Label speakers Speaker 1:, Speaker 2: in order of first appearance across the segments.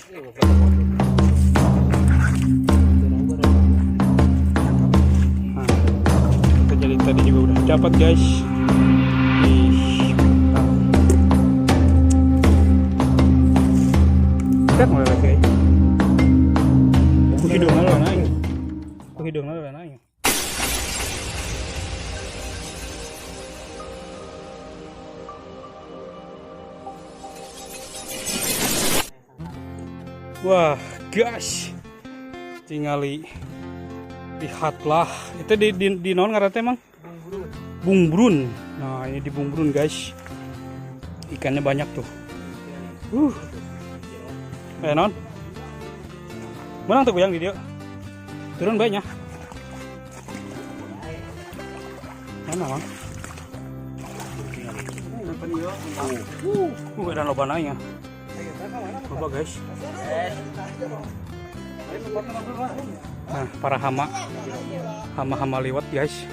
Speaker 1: Nah, kita jadi tadi juga udah dapat guys. Kan mulai lagi. Hidungnya lo naik. Hidungnya lo naik. Wah guys, tinggali lihatlah itu di non ngaranna emang bungbrun. Nah ini di bungbrun guys, ikannya banyak tuh. Non menang tuh goyang di dia turun banyak mana mang dan loba naiknya coba guys. Nah para hama liwat guys,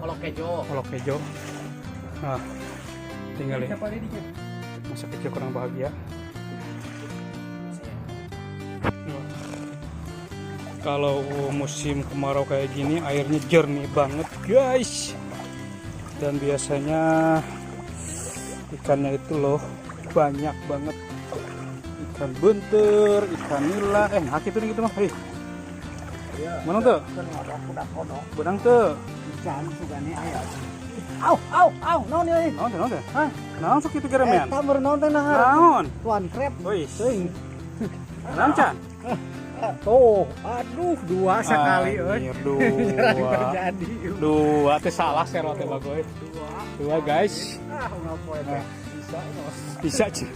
Speaker 1: olok kejo. Nah tinggal ya masa kecil kurang bahagia. Kalau musim kemarau kayak gini airnya jernih banget guys, dan biasanya ikannya itu loh banyak banget, ikan bunter, ikan nila, hak itu gitu mah. Mana tuh? Benang tuh.
Speaker 2: Ikan sugane aya. Au, naon ieu?
Speaker 1: Naon teh? Hah? Naon sok kitu geremean?
Speaker 2: Eta meureun naon teh nahar?
Speaker 1: Naon?
Speaker 2: Tuan krep.
Speaker 1: Wih.
Speaker 2: Teuing.
Speaker 1: Naon can?
Speaker 2: Tuh, aduh dua sekali euy.
Speaker 1: Dua.
Speaker 2: Terjadi.
Speaker 1: Dua teh salah sero teh bagoy. Dua guys.
Speaker 2: Ngapoe teh.
Speaker 1: Bisa sih.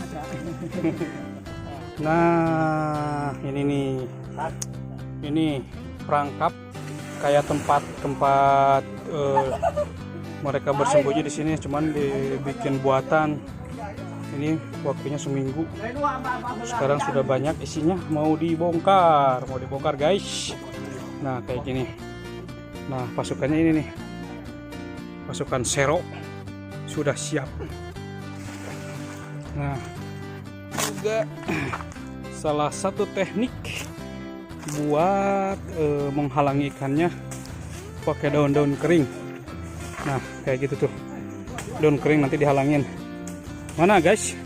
Speaker 1: Nah, ini nih. Ini perangkap kayak tempat mereka bersembunyi di sini, cuman dibikin buatan. Ini waktunya seminggu. Sekarang sudah banyak isinya, mau dibongkar guys. Nah kayak gini. Nah pasukannya ini nih, pasukan sero sudah siap. Nah juga salah satu teknik buat menghalangi ikannya pakai daun-daun kering. Nah kayak gitu tuh, daun kering nanti dihalangin. Mana guys?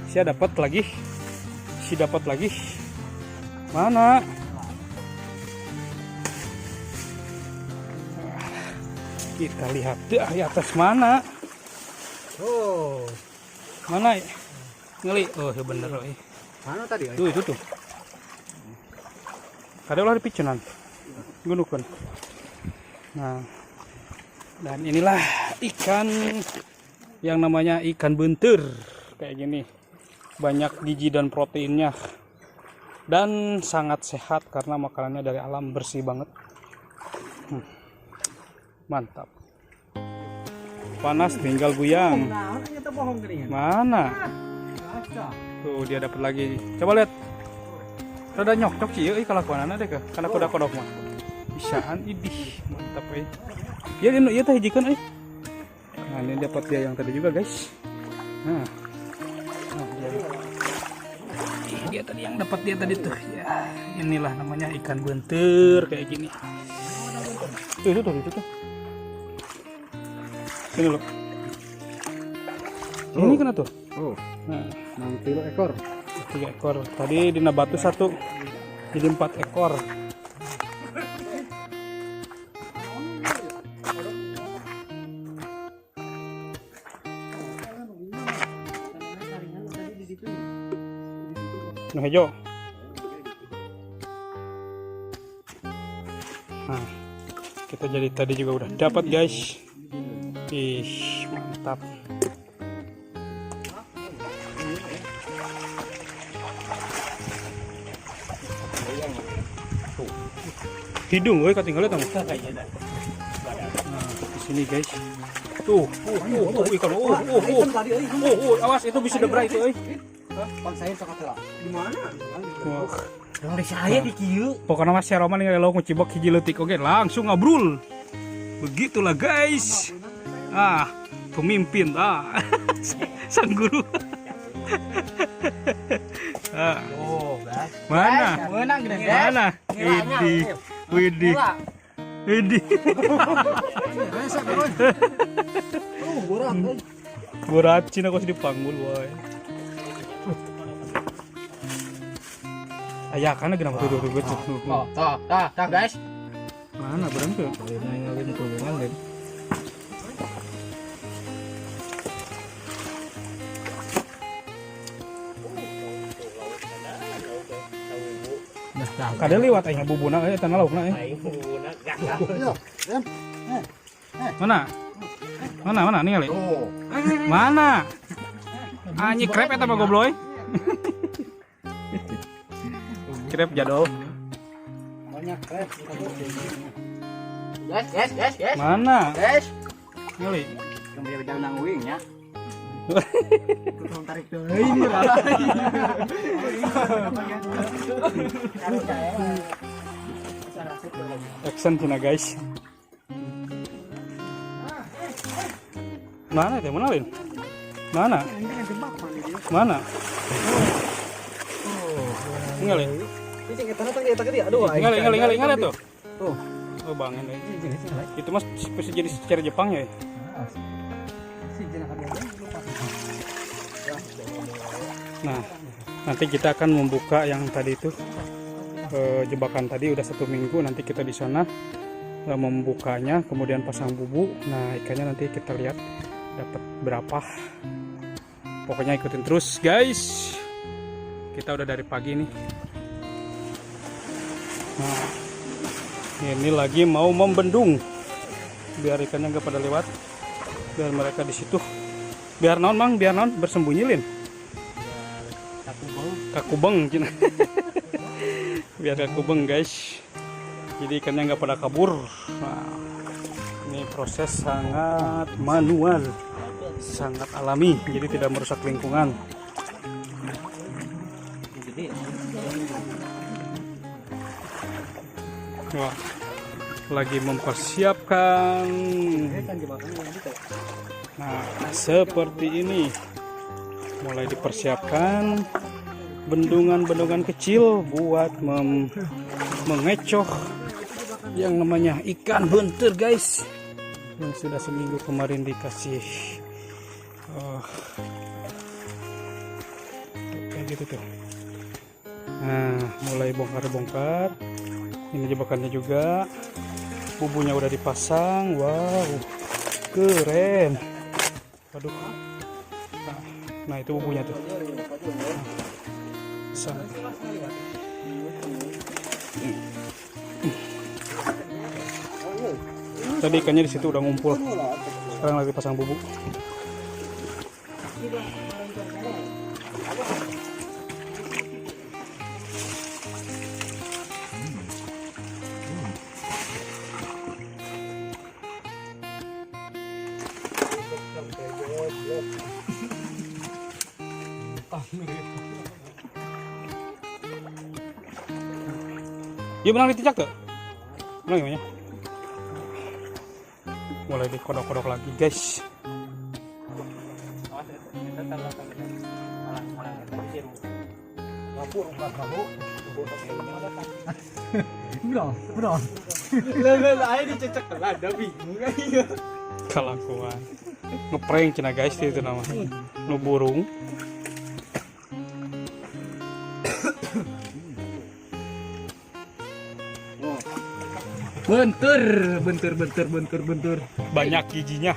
Speaker 1: Si dapat lagi. Mana? Kita lihat di atas mana.
Speaker 2: Oh.
Speaker 1: Mana? Ngeli. Oh, ya bener loh.
Speaker 2: Mana tadi?
Speaker 1: Tuh itu tuh. Kada ulah dipicenan. Gunukeun. Nah. Dan inilah ikan yang namanya ikan bunter kayak gini, banyak gizi dan proteinnya dan sangat sehat karena makanannya dari alam, bersih banget. Mantap, panas tinggal guyang. Mana tuh dia dapat lagi, coba lihat, rada nyok sih euy kalakuanana deh ke kana kodok mah bisaan idih mantap euy. Ya ieu teh hijikeun euy. Nah ini dapat dia yang tadi juga guys. Nah dia tadi yang dapat dia tadi tuh ya, inilah namanya ikan bunter kayak gini. Itu tuh ini loh, ini kena tuh. Nah
Speaker 2: 3 ekor.
Speaker 1: 3 ekor tadi di batu 1 jadi 4 ekor. Nah hijau. Nah kita jadi tadi juga udah dapat guys. Ih mantap. Hidung gue ketinggalan tamu. Nah di sini guys. Tuh ikan. Awas itu bisa debra itu euy.
Speaker 2: Paksain sok atuh. Di mana?
Speaker 1: Wah.
Speaker 2: Dong di saya di kieu.
Speaker 1: Pokoknya Mas Roman ningali lo ngucibok hiji leutik oge langsung ngabrul. Begitulah guys. Pemimpin sang guru.
Speaker 2: Oh, guys.
Speaker 1: Mana?
Speaker 2: Menang gede, guys.
Speaker 1: Mana? Widih. Widih. Berat Cina kok dipanggul wae. Ayah karena kenapa tuh
Speaker 2: guys.
Speaker 1: Mana berhenti?
Speaker 2: Ninggalin hubungan deh.
Speaker 1: Kada lewat aing bubuna tanah laukna Mana? Mana ningali? Mana? Anjing krep eta mah gobloy. Krep jadol.
Speaker 2: Banyak krep. Guys.
Speaker 1: Mana?
Speaker 2: Guys.
Speaker 1: Ngali.
Speaker 2: Kembali jangan nangwing ya. Tarik dulu.
Speaker 1: Action Cina guys. Mana teh? Mana Lin? Mana? Mana? Ngali. Ngali tuh.
Speaker 2: Tuh.
Speaker 1: Oh bangin deh. Itu mas bisa jadi secara Jepang ya? Nah, nanti kita akan membuka yang tadi itu jebakan tadi udah 1 minggu. Nanti kita di sana membukanya, kemudian pasang bubu. Nah, ikannya nanti kita lihat dapat berapa. Pokoknya ikutin terus, guys. Kita udah dari pagi nih. Nah, ini lagi mau membendung biar ikannya nggak pada lewat, biar mereka di situ. Biar naon bersembunyi Lin. Kakubeng Cina. Biar kakubeng guys, jadi ikannya nggak pada kabur. Nah, ini proses sangat manual, sangat alami, jadi tidak merusak lingkungan. Wah, lagi mempersiapkan. Nah, seperti ini mulai dipersiapkan bendungan-bendungan kecil buat mengecoh yang namanya ikan bunter guys, yang sudah seminggu kemarin dikasih kayak gitu tuh. Nah, mulai bongkar-bongkar. Ini jebakannya juga, bubunya udah dipasang. Wow, keren. Aduh. Nah, itu bubunya tuh. Tadi ikannya di situ udah ngumpul. Sekarang lagi pasang bubu. Dia menang ditijak tuh. Menang gimana? Mulai dikodok-kodok lagi guys.
Speaker 2: Bro. Ayo dicecek lah, ada bingung kayaknya.
Speaker 1: Kelakuan. Ngeprank Cina guys itu namanya. Nu burung.
Speaker 2: Bentur.
Speaker 1: Banyak giginya.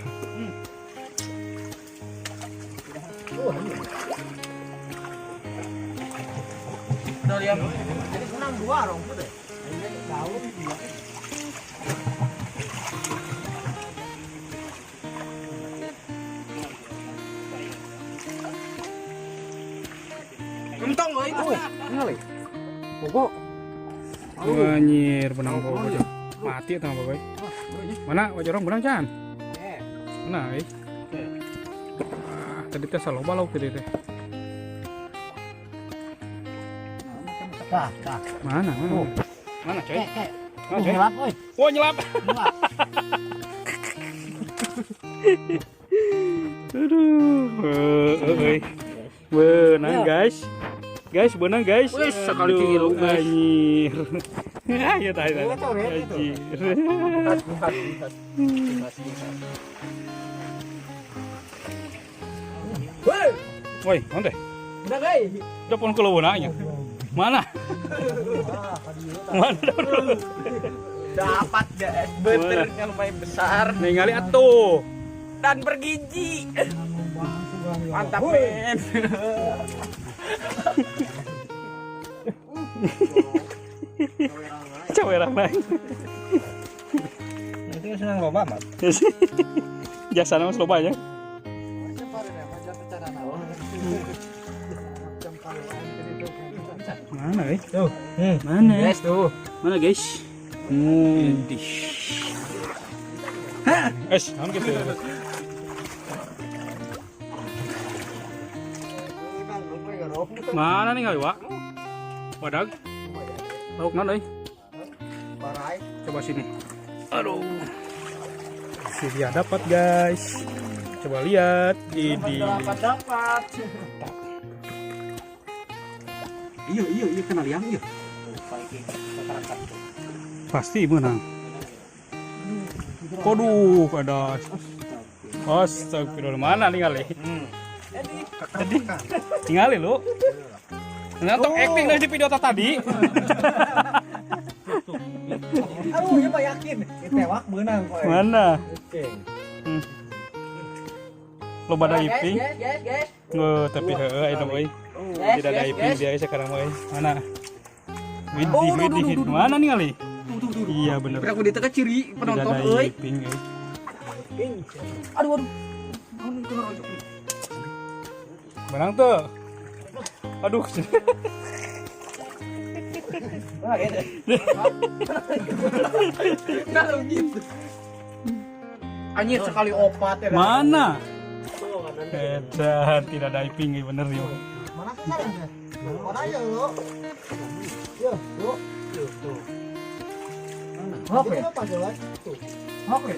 Speaker 2: Udah lihat. Jadi senang 2 rong tuh deh. Ini tahu dia. Gentong loh itu. Ngali. Bobo.
Speaker 1: Anjir, benang bobo. Mati tang bobo. Mana wajorong benang can? Mana tadi teh saloba lauk tadi teh. Mana? Mana coy?
Speaker 2: Nyelap oi.
Speaker 1: Oh, nyelap. Aduh. Benang guys. Guys, benang guys.
Speaker 2: Wih, sekali
Speaker 1: Aduh,
Speaker 2: cilu, guys.
Speaker 1: Anjir. Ayo tahan. Anjir. Woi, onte.
Speaker 2: Udah guys.
Speaker 1: Udah pun kalau nanya. Mana? Mana dulu?
Speaker 2: Dapat guys, beter yang lumayan besar
Speaker 1: Ningali atuh.
Speaker 2: dan bergizi. Mantap men.
Speaker 1: Cawerang lain.
Speaker 2: Itu senang loba mat.
Speaker 1: Jasa nama loba aja. Mana guys?
Speaker 2: Tuh.
Speaker 1: Mana?
Speaker 2: Guys tuh.
Speaker 1: Mana guys? Naon gitu. Mana nih kali, Wak? Wadag. Lauk naon euy?
Speaker 2: Parai.
Speaker 1: Coba sini. Aduh. Si dia dapat, guys. Coba lihat. Ini.
Speaker 2: Dapat. Iya kenal yang iya.
Speaker 1: Pasti menang. Waduh, ada. Astagfirullah, mana nih kali? Jadi, tinggalin lu. Nonton acting dari video tadi.
Speaker 2: Aduh, ya yakin. Tewak menang kok.
Speaker 1: Mana?
Speaker 2: Oke.
Speaker 1: Lo pada iping?
Speaker 2: Guys.
Speaker 1: Nggak, tapi itu boy. Tidak ada iping dia sekarang boy. Mana? Widih. Mana nih kali? Iya bener.
Speaker 2: Aku diteka ciri
Speaker 1: Tidak
Speaker 2: penonton
Speaker 1: ada
Speaker 2: euy.
Speaker 1: iping.
Speaker 2: Aduh.
Speaker 1: Menang tuh. Aduh.
Speaker 2: Nah, gitu. Anjir sekali opat ya.
Speaker 1: Mana? Edan, tidak ada iping bener yo.
Speaker 2: Mana sekarang ya? Mana ya lo? Yo. Tuh. Oke. Oke.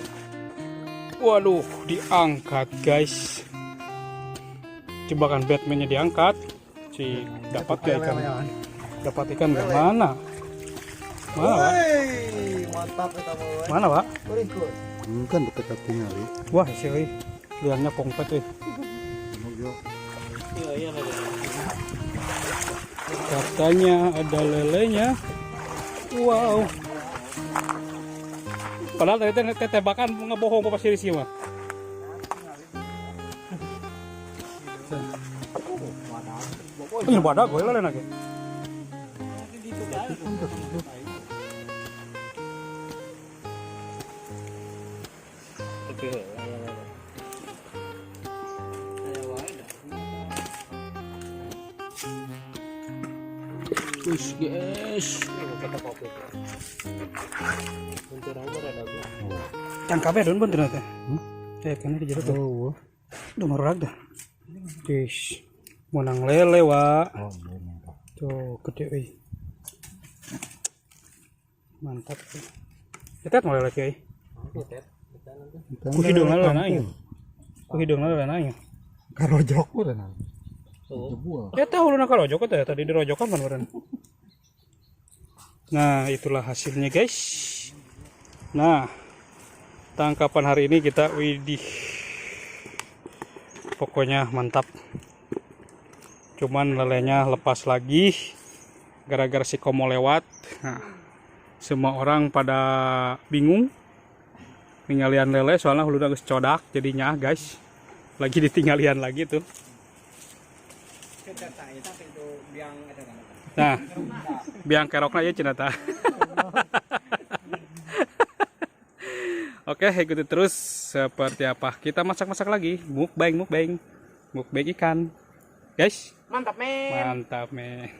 Speaker 1: Waduh, diangkat guys. Coba kan Batman-nya diangkat. Si dapat ya ikan. Dapat ikan dari mana? Mana, Pak?
Speaker 2: Mantap kita mau.
Speaker 1: Mana, Pak?
Speaker 2: Berikut.
Speaker 3: Kan dekat tinggal ya.
Speaker 1: Wah, si euy. Liangnya pongpet euy.
Speaker 2: Iya.
Speaker 1: Katanya ada lelenya. Wow. Padahal tadi tebakan ngebohong apa sih sih mah. Ini badak gue lah lagi. Wis guys. Tangkapnya don bener teh. Kayak kena di tuh.
Speaker 3: Oh,
Speaker 1: Udah merag dah. Guys. Menang lele, Wak. Tuh, gede euy. Mantap tuh. Kita mau lele euy. Ku hidungna lele nanya. Ku hidungna lele nanya.
Speaker 3: karojok udah nanti.
Speaker 1: Ya tahu lu nak rojok teh tadi dirojokan kan beren. Nah, itulah hasilnya, guys. Nah, tangkapan hari ini kita widih. Pokoknya mantap. Cuman lelenya lepas lagi gara-gara si Komo lewat. Nah, semua orang pada bingung ninggalian lele soalnya hulu udah codak jadinya, guys. Lagi ditinggalian lagi tuh. Nah, biang kerokna ya cenata. Oke, ikuti terus seperti apa kita masak-masak lagi. Mukbang ikan. Guys,
Speaker 2: Mantap, men.
Speaker 1: mantap, men.